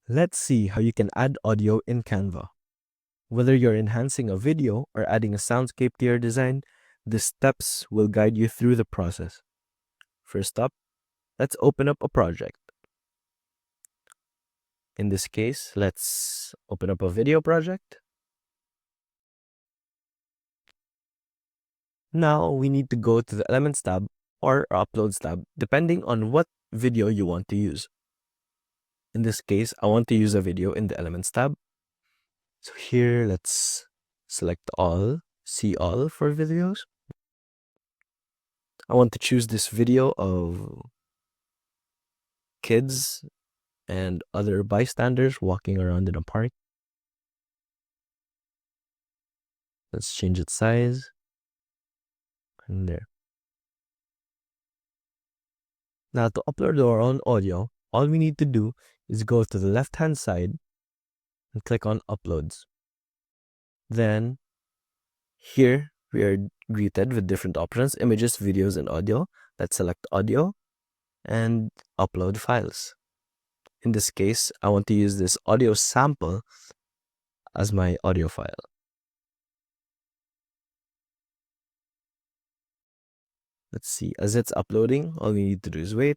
Let's see how you can add audio in Canva. Whether you're enhancing a video or adding a soundscape to your design, the steps will guide you through the process. First up, let's open up a project. In this case, let's open up a video project. Now we need to go to the Elements tab or Uploads tab, depending on what video you want to use. In this case, I want to use a video in the Elements tab. So here, let's select all, see all for videos. I want to choose this video of kids and other bystanders walking around in a park. Let's change its size. And there. Now to upload our own audio, all we need to do is go to the left-hand side and click on Uploads. Then here we are greeted with different options: images, videos, and audio. Let's select audio and upload files. In this case, I want to use this audio sample as my audio file. Let's see, as it's uploading, all we need to do is wait.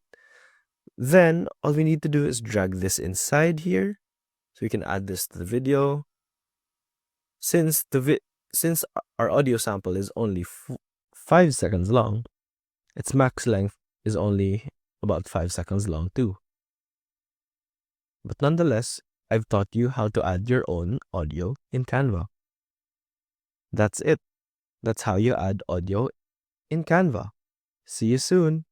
Then all we need to do is drag this inside here, so we can add this to the video. Since our audio sample is only 5 seconds long, its max length is only about 5 seconds long too. But nonetheless, I've taught you how to add your own audio in Canva. That's it. That's how you add audio in Canva. See you soon.